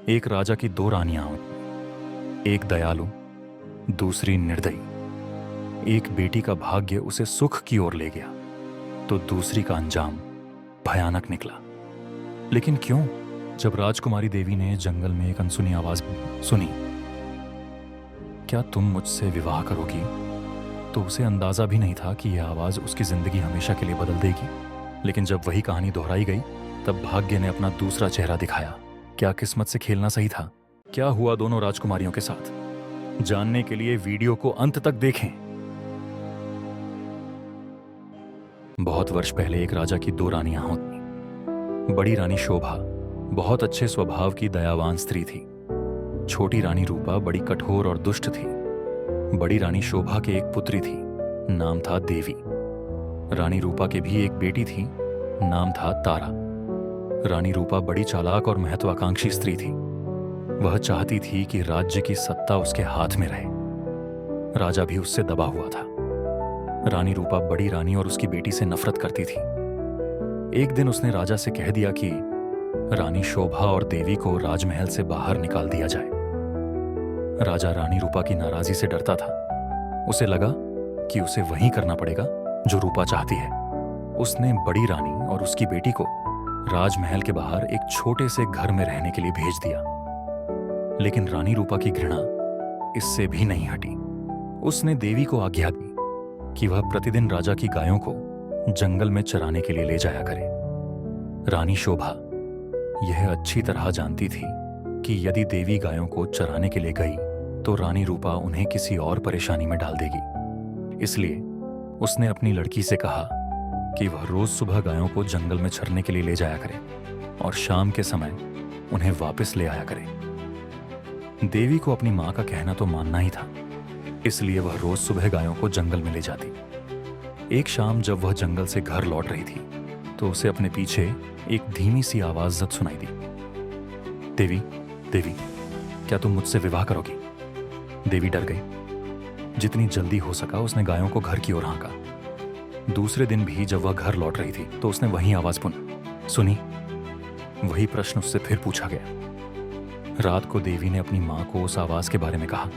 एक राजा की दो रानियां होती, एक दयालु, दूसरी निर्दयी। एक बेटी का भाग्य उसे सुख की ओर ले गया तो दूसरी का अंजाम भयानक निकला। लेकिन क्यों? जब राजकुमारी देवी ने जंगल में एक अनसुनी आवाज सुनी, क्या तुम मुझसे विवाह करोगी, तो उसे अंदाजा भी नहीं था कि यह आवाज उसकी जिंदगी हमेशा के लिए बदल देगी। लेकिन जब वही कहानी दोहराई गई, तब भाग्य ने अपना दूसरा चेहरा दिखाया। क्या किस्मत से खेलना सही था? क्या हुआ दोनों राजकुमारियों के साथ? जानने के लिए वीडियो को अंत तक देखें। बहुत वर्ष पहले एक राजा की दो रानियां होती। बड़ी रानी शोभा बहुत अच्छे स्वभाव की दयावान स्त्री थी। छोटी रानी रूपा बड़ी कठोर और दुष्ट थी। बड़ी रानी शोभा के एक पुत्री थी, नाम था देवी। रानी रूपा के भी एक बेटी थी, नाम था तारा। रानी रूपा बड़ी चालाक और महत्वाकांक्षी स्त्री थी। वह चाहती थी कि राज्य की सत्ता उसके हाथ में रहे। राजा भी उससे दबा हुआ था। रानी रूपा बड़ी रानी और उसकी बेटी से नफरत करती थी। एक दिन उसने राजा से कह दिया कि रानी शोभा और देवी को राजमहल से बाहर निकाल दिया जाए। राजा रानी रूपा की नाराजी से डरता था। उसे लगा कि उसे वही करना पड़ेगा जो रूपा चाहती है। उसने बड़ी रानी और उसकी बेटी को राजमहल के बाहर एक छोटे से घर में रहने के लिए भेज दिया। लेकिन रानी रूपा की घृणा इससे भी नहीं हटी। उसने देवी को आज्ञा दी कि वह प्रतिदिन राजा की गायों को जंगल में चराने के लिए ले जाया करे। रानी शोभा यह अच्छी तरह जानती थी कि यदि देवी गायों को चराने के लिए गई तो रानी रूपा उन्हें किसी और परेशानी में डाल देगी। इसलिए उसने अपनी लड़की से कहा कि वह रोज सुबह गायों को जंगल में चरने के लिए ले जाया करे और शाम के समय उन्हें वापस ले आया करे। देवी को अपनी मां का कहना तो मानना ही था, इसलिए वह रोज सुबह गायों को जंगल में ले जाती। एक शाम जब वह जंगल से घर लौट रही थी तो उसे अपने पीछे एक धीमी सी आवाज जब सुनाई दी। देवी, देवी, क्या तुम मुझसे विवाह करोगी? देवी डर गई। जितनी जल्दी हो सका उसने गायों को घर की ओर हाँका। दूसरे दिन भी जब वह घर लौट रही थी तो उसने वही आवाज सुनी। वही प्रश्न उससे फिर पूछा गया। रात को देवी ने अपनी मां को उस आवाज के बारे में कहा।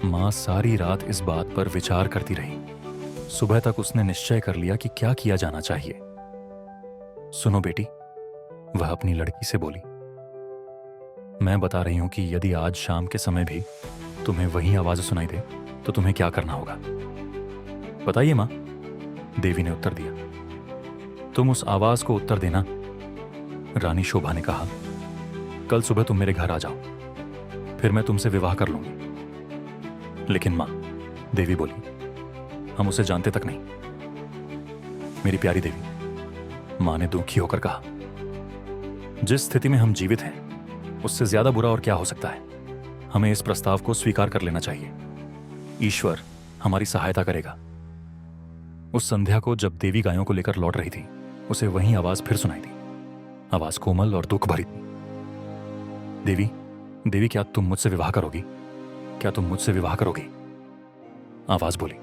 मां सारी रात इस बात पर विचार करती रही। सुबह तक उसने निश्चय कर लिया कि क्या किया जाना चाहिए। सुनो बेटी, वह अपनी लड़की से बोली, मैं बता रही हूं कि यदि आज शाम के समय भी तुम्हें वही आवाज सुनाई दे तो तुम्हें क्या करना होगा? बताइए मां, देवी ने उत्तर दिया। तुम उस आवाज को उत्तर देना। रानी शोभा ने कहा, कल सुबह तुम मेरे घर आ जाओ, फिर मैं तुमसे विवाह कर लूंगी। लेकिन मां, देवी बोली, हम उसे जानते तक नहीं। मेरी प्यारी देवी, मां ने दुखी होकर कहा, जिस स्थिति में हम जीवित हैं उससे ज्यादा बुरा और क्या हो सकता है। हमें इस प्रस्ताव को स्वीकार कर लेना चाहिए। ईश्वर हमारी सहायता करेगा। उस संध्या को जब देवी गायों को लेकर लौट रही थी, उसे वही आवाज फिर सुनाई दी। आवाज कोमल और दुख भरी थी। देवी, देवी, क्या तुम मुझसे विवाह करोगी? क्या तुम मुझसे विवाह करोगी? आवाज बोली।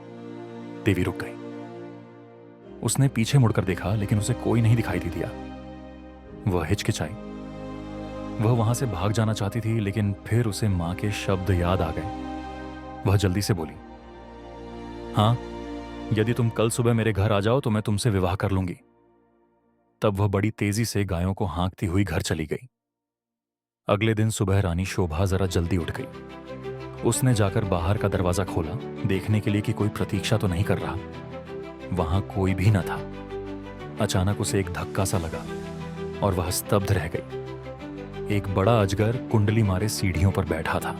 देवी रुक गई। उसने पीछे मुड़कर देखा, लेकिन उसे कोई नहीं दिखाई दे दिया। वह हिचकिचाई। वह वहां से भाग जाना चाहती थी, लेकिन फिर उसे मां के शब्द याद आ गए। वह जल्दी से बोली, हां, यदि तुम कल सुबह मेरे घर आ जाओ तो मैं तुमसे विवाह कर लूंगी। तब वह बड़ी तेजी से गायों को हाँकती हुई घर चली गई। अगले दिन सुबह रानी शोभा जरा जल्दी उठ गई। उसने जाकर बाहर का दरवाजा खोला, देखने के लिए कि कोई प्रतीक्षा तो नहीं कर रहा। वहां कोई भी न था। अचानक उसे एक धक्का सा लगा और वह स्तब्ध रह गई। एक बड़ा अजगर कुंडली मारे सीढ़ियों पर बैठा था।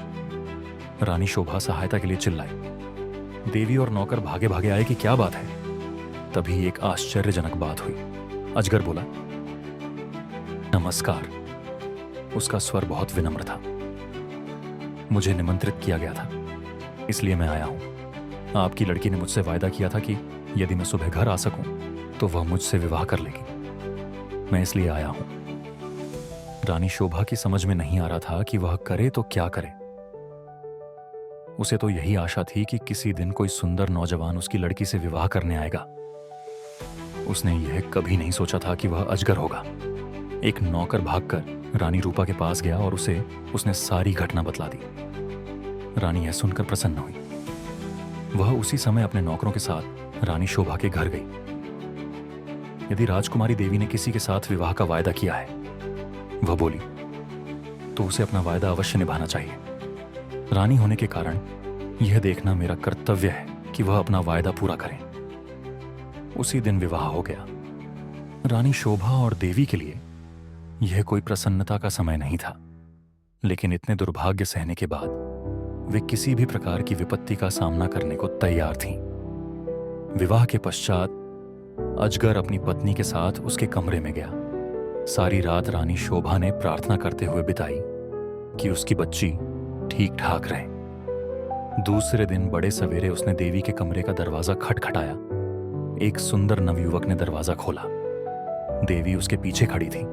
रानी शोभा सहायता के लिए चिल्लाई। देवी और नौकर भागे भागे आए कि क्या बात है। तभी एक आश्चर्यजनक बात हुई। अजगर बोला, नमस्कार। उसका स्वर बहुत विनम्र था। मुझे निमंत्रित किया गया था, इसलिए मैं आया हूं। आपकी लड़की ने मुझसे वायदा किया था कि यदि मैं सुबह घर आ सकूं तो वह मुझसे विवाह कर लेगी। मैं इसलिए आया हूं। रानी शोभा की समझ में नहीं आ रहा था कि वह करे तो क्या करे। उसे तो यही आशा थी कि किसी दिन कोई सुंदर नौजवान उसकी लड़की से विवाह करने आएगा। उसने यह कभी नहीं सोचा था कि वह अजगर होगा। एक नौकर भागकर रानी रूपा के पास गया और उसने सारी घटना बतला दी। रानी यह सुनकर प्रसन्न हुई। वह उसी समय अपने नौकरों के साथ रानी शोभा के घर गई। यदि राजकुमारी देवी ने किसी के साथ विवाह का वायदा किया है, वह बोली, तो उसे अपना वायदा अवश्य निभाना चाहिए। रानी होने के कारण यह देखना मेरा कर्तव्य है कि वह अपना वायदा पूरा करें। उसी दिन विवाह हो गया। रानी शोभा और देवी के लिए यह कोई प्रसन्नता का समय नहीं था, लेकिन इतने दुर्भाग्य सहने के बाद वे किसी भी प्रकार की विपत्ति का सामना करने को तैयार थीं। विवाह के पश्चात अजगर अपनी पत्नी के साथ उसके कमरे में गया। सारी रात रानी शोभा ने प्रार्थना करते हुए बिताई कि उसकी बच्ची ठीक ठाक रहे। दूसरे दिन बड़े सवेरे उसने देवी के कमरे का दरवाजा खटखटाया। एक सुंदर नवयुवक ने दरवाजा खोला। देवी उसके पीछे खड़ी थी।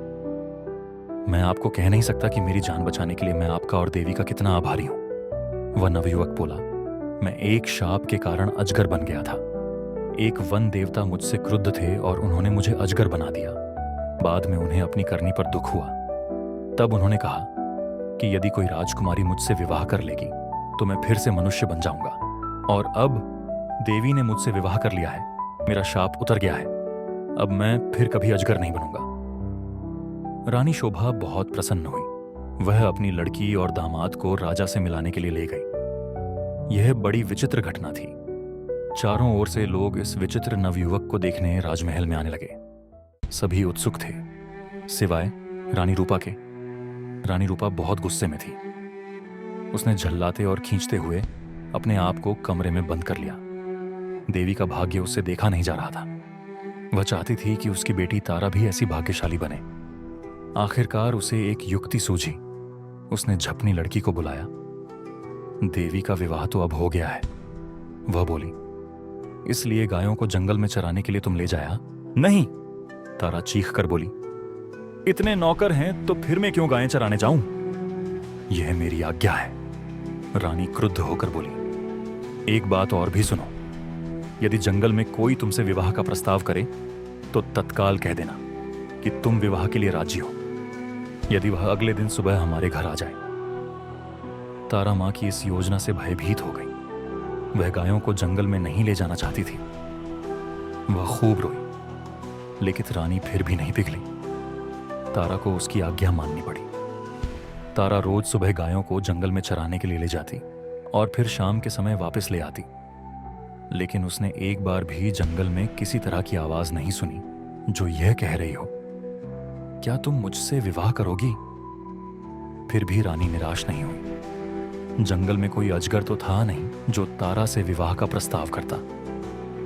मैं आपको कह नहीं सकता कि मेरी जान बचाने के लिए मैं आपका और देवी का कितना आभारी हूं, वह नवयुवक बोला। मैं एक शाप के कारण अजगर बन गया था। एक वन देवता मुझसे क्रुद्ध थे और उन्होंने मुझे अजगर बना दिया। बाद में उन्हें अपनी करनी पर दुख हुआ। तब उन्होंने कहा कि यदि कोई राजकुमारी मुझसे विवाह कर लेगी तो मैं फिर से मनुष्य बन जाऊंगा। और अब देवी ने मुझसे विवाह कर लिया है। मेरा शाप उतर गया है। अब मैं फिर कभी अजगर नहीं बनूंगा। रानी शोभा बहुत प्रसन्न हुई। वह अपनी लड़की और दामाद को राजा से मिलाने के लिए ले गई। यह बड़ी विचित्र घटना थी। चारों ओर से लोग इस विचित्र नवयुवक को देखने राजमहल में आने लगे। सभी उत्सुक थे, सिवाय रानी रूपा के। रानी रूपा बहुत गुस्से में थी। उसने झल्लाते और खींचते हुए अपने आप को कमरे में बंद कर लिया। देवी का भाग्य उससे देखा नहीं जा रहा था। वह चाहती थी कि उसकी बेटी तारा भी ऐसी भाग्यशाली बने। आखिरकार उसे एक युक्ति सूझी। उसने झपनी लड़की को बुलाया। देवी का विवाह तो अब हो गया है, वह बोली, इसलिए गायों को जंगल में चराने के लिए तुम ले जाया? नहीं, तारा चीख कर बोली, इतने नौकर हैं तो फिर मैं क्यों गायें चराने जाऊं? यह मेरी आज्ञा है। रानी क्रुद्ध होकर बोली, एक बात और भी सुनो। यदि जंगल में कोई तुमसे विवाह का प्रस्ताव करे तो तत्काल कह देना कि तुम विवाह के लिए राजी हो। यदि वह अगले दिन सुबह हमारे घर आ जाए। तारा मां की इस योजना से भयभीत हो गई। वह गायों को जंगल में नहीं ले जाना चाहती थी। वह खूब रोई, लेकिन रानी फिर भी नहीं पिघली। तारा को उसकी आज्ञा माननी पड़ी। तारा रोज सुबह गायों को जंगल में चराने के लिए ले जाती और फिर शाम के समय वापस ले आती। लेकिन उसने एक बार भी जंगल में किसी तरह की आवाज नहीं सुनी जो यह कह रही हो, क्या तुम मुझसे विवाह करोगी? फिर भी रानी निराश नहीं हुई। जंगल में कोई अजगर तो था नहीं जो तारा से विवाह का प्रस्ताव करता।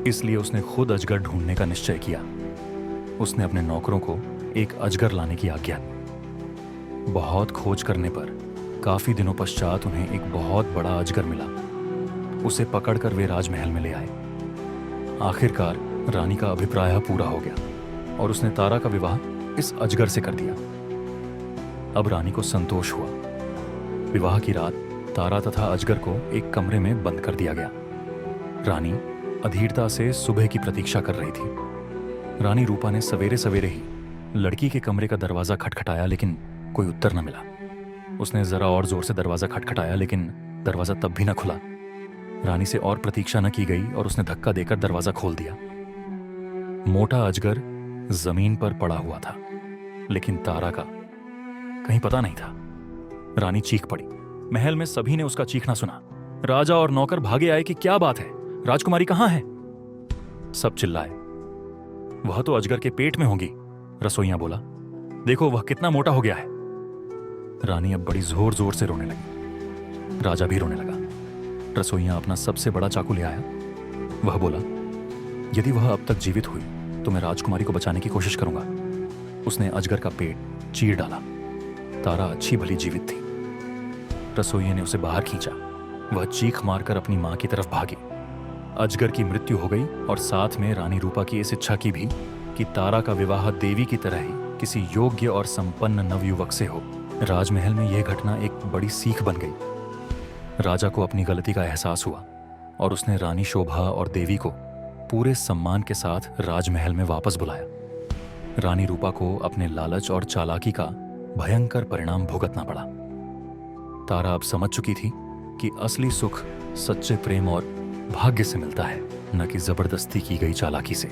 इसलिए उसने खुद अजगर ढूंढने का निश्चय किया। उसने अपने नौकरों को एक अजगर लाने की आज्ञा दी। बहुत खोज करने पर काफी दिनों पश्चात उन्हें एक बहुत बड़ा अजगर मिला। उसे पकड़कर वे राजमहल में ले आए। आखिरकार रानी का अभिप्राय पूरा हो गया और उसने तारा का विवाह इस अजगर से कर दिया। अब रानी को संतोष हुआ। विवाह की रात तारा तथा अजगर को एक कमरे में बंद कर दिया गया। रानी अधीरता से सुबह की प्रतीक्षा कर रही थी। रानी रूपा ने सवेरे सवेरे ही लड़की के कमरे का दरवाजा खटखटाया, लेकिन कोई उत्तर न मिला। उसने जरा और जोर से दरवाजा खटखटाया, लेकिन दरवाजा तब भी न खुला। रानी से और प्रतीक्षा न की गई और उसने धक्का देकर दरवाजा खोल दिया। मोटा अजगर जमीन पर पड़ा हुआ था, लेकिन तारा का कहीं पता नहीं था। रानी चीख पड़ी। महल में सभी ने उसका चीखना सुना। राजा और नौकर भागे आए कि क्या बात है, राजकुमारी कहां है? सब चिल्लाए, वह तो अजगर के पेट में होगी। रसोइया बोला, देखो वह कितना मोटा हो गया है। रानी अब बड़ी जोर जोर से रोने लगी। राजा भी रोने लगा। रसोइया अपना सबसे बड़ा चाकू ले आया। वह बोला, यदि वह अब तक जीवित हुई तो मैं राजकुमारी को बचाने की कोशिश करूंगा। उसने अजगर का पेट चीर डाला। तारा अच्छी भली जीवित थी। रसोइये ने उसे बाहर खींचा। वह चीख मारकर अपनी मां की तरफ भागी। अजगर की मृत्यु हो गई और साथ में रानी रूपा की इस इच्छा की भी कि तारा का विवाह देवी की तरह ही किसी योग्य और संपन्न नवयुवक से हो। राजमहल में यह घटना एक बड़ी सीख बन गई। राजा को अपनी गलती का एहसास हुआ और उसने रानी शोभा और देवी को पूरे सम्मान के साथ राजमहल में वापस बुलाया। रानी रूपा को अपने लालच और चालाकी का भयंकर परिणाम भुगतना पड़ा। तारा अब समझ चुकी थी कि असली सुख सच्चे प्रेम और भाग्य से मिलता है, न कि जबरदस्ती की गई चालाकी से।